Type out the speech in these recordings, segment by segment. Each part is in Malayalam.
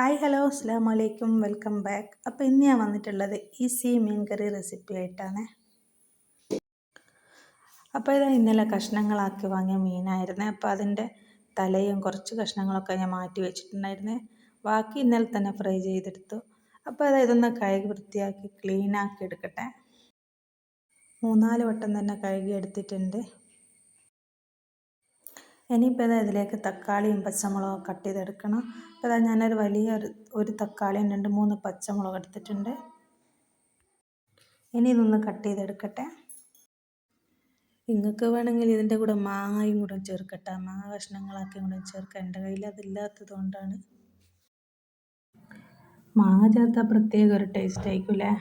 ഹായ് ഹലോ അസ്സലാമു അലൈക്കും വെൽക്കം ബാക്ക്. അപ്പോൾ ഇന്ന് ഞാൻ വന്നിട്ടുള്ളത് ഈസി മീൻ കറി റെസിപ്പി ആയിട്ടാണ്. അപ്പോൾ ഇത് ഇന്നലെ കഷ്ണങ്ങളാക്കി വാങ്ങിയ മീനായിരുന്നു. അപ്പോൾ അതിൻ്റെ തലയും കുറച്ച് കഷ്ണങ്ങളൊക്കെ ഞാൻ മാറ്റി വെച്ചിട്ടുണ്ടായിരുന്നു. ബാക്കി ഇന്നലെ തന്നെ ഫ്രൈ ചെയ്തെടുത്തു. അപ്പോൾ ഇതൊന്ന് കഴുകി വൃത്തിയാക്കി ക്ലീനാക്കി എടുക്കട്ടെ. 3-4 വട്ടം തന്നെ കഴുകി എടുത്തിട്ടുണ്ട്. ഇനിയിപ്പോൾ ഇതിലേക്ക് തക്കാളിയും പച്ചമുളകും കട്ട് ചെയ്തെടുക്കണം. അപ്പോൾ ഞാനൊരു ഒരു തക്കാളിയും 2-3 പച്ചമുളക് എടുത്തിട്ടുണ്ട്. ഇനി ഇതൊന്ന് കട്ട് ചെയ്തെടുക്കട്ടെ. നിങ്ങൾക്ക് വേണമെങ്കിൽ ഇതിൻ്റെ കൂടെ മാങ്ങയും കൂടെ ചേർക്കട്ടെ. മാങ്ങ കഷ്ണങ്ങളാക്കി കൂടെ ചേർക്കാം. എൻ്റെ കയ്യിൽ അതില്ലാത്തത് കൊണ്ടാണ്. മാങ്ങ ചേർത്താൽ പ്രത്യേക ഒരു ടേസ്റ്റ് ആയിരിക്കുമല്ലേ.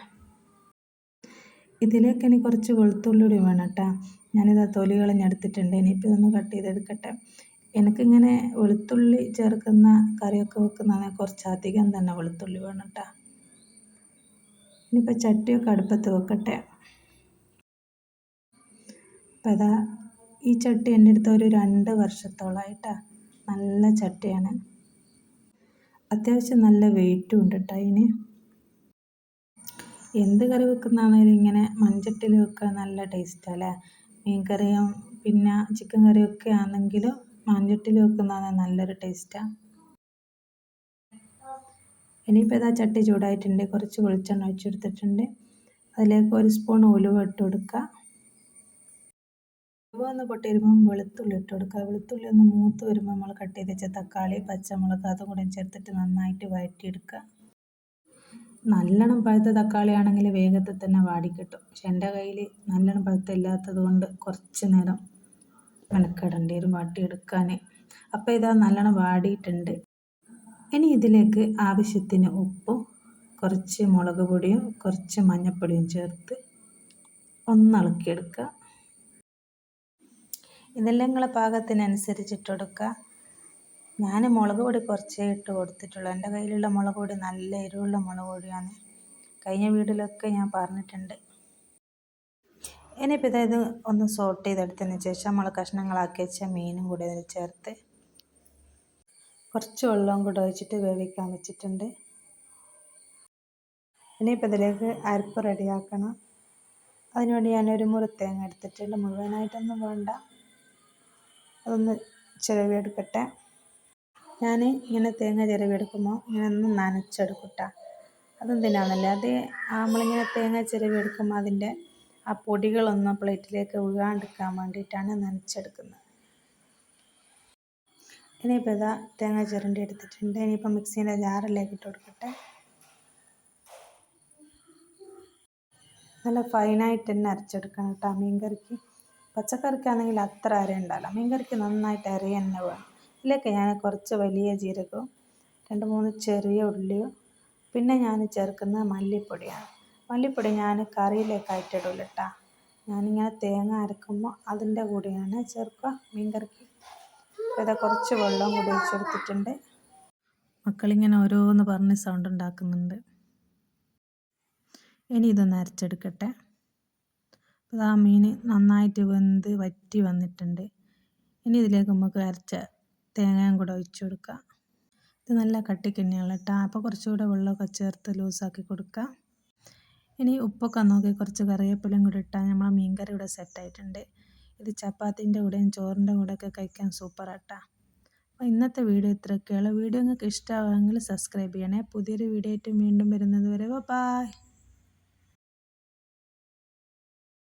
ഇതിലേക്ക് ഇനി കുറച്ച് വെളുത്തുള്ളി കൂടി വേണം കേട്ടോ. ഞാനിത് തൊലി കളഞ്ഞെടുത്തിട്ടുണ്ട്. ഇനിയിപ്പോൾ ഇതൊന്ന് കട്ട് ചെയ്തെടുക്കട്ടെ. എനിക്കിങ്ങനെ വെളുത്തുള്ളി ചേർക്കുന്ന കറിയൊക്കെ വെക്കുന്നതാണ് കുറച്ചധികം തന്നെ വെളുത്തുള്ളി വേണം കേട്ടോ. ഇനിയിപ്പോൾ ചട്ടിയൊക്കെ അടുപ്പത്ത് വെക്കട്ടെ. അപ്പോൾ ഈ ചട്ടി എൻ്റെ അടുത്ത് ഒരു 2 വർഷത്തോളമായിട്ടാണ്. നല്ല ചട്ടിയാണ്. അത്യാവശ്യം നല്ല വെയിറ്റും ഉണ്ട് കേട്ടോ. ഇതിന് എന്ത് കറി വെക്കുന്നതാണെങ്കിലും ഇങ്ങനെ മൺചട്ടിയിൽ വെക്കാൻ നല്ല ടേസ്റ്റല്ലേ. മീൻ കറിയും പിന്നെ ചിക്കൻ കറിയൊക്കെ ആണെങ്കിലും മൺചട്ടിയിൽ വെക്കുന്നതാണ് നല്ലൊരു ടേസ്റ്റാണ്. ഇനിയിപ്പോൾ ചട്ടി ചൂടായിട്ടുണ്ട്. കുറച്ച് വെളിച്ചെണ്ണ ഒഴിച്ചെടുത്തിട്ടുണ്ട്. അതിലേക്ക് 1 സ്പൂൺ ഉലുവ ഇട്ട് കൊടുക്കുക. ഉലുവ ഒന്ന് പൊട്ടി വരുമ്പം വെളുത്തുള്ളി ഇട്ട് കൊടുക്കുക. വെളുത്തുള്ളി ഒന്ന് മൂത്ത് വരുമ്പോൾ നമ്മൾ കട്ട് ചെയ്ത് വെച്ച തക്കാളി പച്ചമുളക് അതും കൂടെ ചേർത്തിട്ട് നന്നായിട്ട് വഴറ്റിയെടുക്കുക. നല്ലോണം പഴുത്ത തക്കാളി ആണെങ്കിൽ വേഗത്തിൽ തന്നെ വാടിക്കിട്ടും. പക്ഷെ എൻ്റെ കയ്യിൽ നല്ലോണം പഴുത്തില്ലാത്തത് കൊണ്ട് കുറച്ച് നേരം മെനക്കെടേണ്ടി വരും വാട്ടിയെടുക്കാൻ. അപ്പോൾ നല്ലോണം വാടിയിട്ടുണ്ട്. ഇനി ഇതിലേക്ക് ആവശ്യത്തിന് ഉപ്പും കുറച്ച് മുളക് പൊടിയും കുറച്ച് മഞ്ഞൾപ്പൊടിയും ചേർത്ത് ഒന്ന് ഇളക്കിയെടുക്കുക. ഇതെല്ലാം നിങ്ങളെ പാകത്തിനനുസരിച്ചിട്ട് കൊടുക്കുക. ഞാൻ മുളക് പൊടി കുറച്ചേ ഇട്ട് കൊടുത്തിട്ടുള്ളൂ. എൻ്റെ കയ്യിലുള്ള മുളക് പൊടി നല്ല എരിവുള്ള മുളക് പൊടിയാണ്. കഴിഞ്ഞ വീഡിയോയിലൊക്കെ ഞാൻ പറഞ്ഞിട്ടുണ്ട്. ഇനിയിപ്പോൾ ഇത് ഒന്ന് സോട്ട് ചെയ്തെടുത്തതിന് ശേഷം നമ്മൾ കഷ്ണങ്ങളാക്കി വെച്ച മീനും കൂടി അതിൽ ചേർത്ത് കുറച്ച് വെള്ളവും കൂടെ ഒഴിച്ചിട്ട് വേവിക്കാൻ വെച്ചിട്ടുണ്ട്. ഇനിയിപ്പോൾ ഇതിലേക്ക് അരപ്പ് റെഡിയാക്കണം. അതിനുവേണ്ടി ഞാനൊരു മുറി തേങ്ങ എടുത്തിട്ടുണ്ട്. മുഴുവനായിട്ടൊന്നും വേണ്ട, അതൊന്ന് ചിരവിയെടുക്കട്ടെ. ഞാൻ ഇങ്ങനെ തേങ്ങ ചിരവിയെടുക്കുമ്പോൾ ഇങ്ങനെ ഒന്ന് നനച്ചെടുക്കട്ടെ. അതെന്തിനാണല്ലേ, അത് നമ്മളിങ്ങനെ തേങ്ങ ചിരവിയെടുക്കുമ്പോൾ അതിൻ്റെ ആ പൊടികളൊന്നും പ്ലേറ്റിലേക്ക് വീഴാണ്ടിരിക്കാൻ വേണ്ടിയിട്ടാണ് നനച്ചെടുക്കുന്നത്. ഇനിയിപ്പോൾ തേങ്ങ ചിരണ്ടി എടുത്തിട്ടുണ്ട്. ഇനിയിപ്പോൾ മിക്സീൻ്റെ ജാറിലേക്ക് ഇട്ട് കൊടുക്കട്ടെ. നല്ല ഫൈനായിട്ട് തന്നെ അരച്ചെടുക്കണം കേട്ടോ മീൻ കറിക്ക്. പച്ചക്കറിക്കാണെങ്കിൽ അത്ര അരയുണ്ടാവില്ല. മീൻ കറിക്ക് നന്നായിട്ട് അര തന്നെ വേണം. ഇതിലേക്ക് ഞാൻ കുറച്ച് വലിയ ജീരകവും 2-3 ചെറിയ ഉള്ളിയും പിന്നെ ഞാൻ ചേർക്കുന്ന മല്ലിപ്പൊടിയാണ്. മല്ലിപ്പൊടി ഞാൻ കറിയിലേക്കായിട്ട് ഇടില്ല കേട്ടോ. ഞാനിങ്ങനെ തേങ്ങ അരക്കുമ്പോൾ അതിൻ്റെ കൂടെയാണ് ചേർക്കുക മീൻ കറിക്ക്. അപ്പോൾ കുറച്ച് വെള്ളം കൂടി ഒഴിച്ചെടുത്തിട്ടുണ്ട്. മക്കളിങ്ങനെ ഓരോന്ന് പറഞ്ഞ് സൗണ്ട് ഉണ്ടാക്കുന്നുണ്ട്. ഇനി ഇതൊന്ന് അരച്ചെടുക്കട്ടെ. അപ്പോൾ ആ മീൻ നന്നായിട്ട് വെന്ത് വറ്റി വന്നിട്ടുണ്ട്. ഇനി ഇതിലേക്ക് നമുക്ക് അരച്ച തേങ്ങയും കൂടെ ഒഴിച്ചു കൊടുക്കുക. ഇത് നല്ല കട്ടിക്ക് തന്നെയാണ് കേട്ടോ. അപ്പോൾ കുറച്ചുകൂടെ വെള്ളമൊക്കെ ചേർത്ത് ലൂസാക്കി കൊടുക്കുക. ഇനി ഉപ്പൊക്കെ നോക്കി കുറച്ച് കറിവേപ്പിലയും കൂടി ഇട്ടാൽ നമ്മളെ മീൻ കറി ഇവിടെ സെറ്റായിട്ടുണ്ട്. ഇത് ചപ്പാത്തിൻ്റെ കൂടെയും ചോറിൻ്റെ കൂടെയൊക്കെ കഴിക്കാൻ സൂപ്പറാട്ടാ. അപ്പോൾ ഇന്നത്തെ വീഡിയോ ഇത്രയൊക്കെയുള്ളൂ. വീഡിയോ നിങ്ങൾക്ക് ഇഷ്ടമാവുമെങ്കിൽ സബ്സ്ക്രൈബ് ചെയ്യണേ. പുതിയൊരു വീഡിയോ ആയിട്ട് വീണ്ടും വരുന്നത് വരെ ബൈ.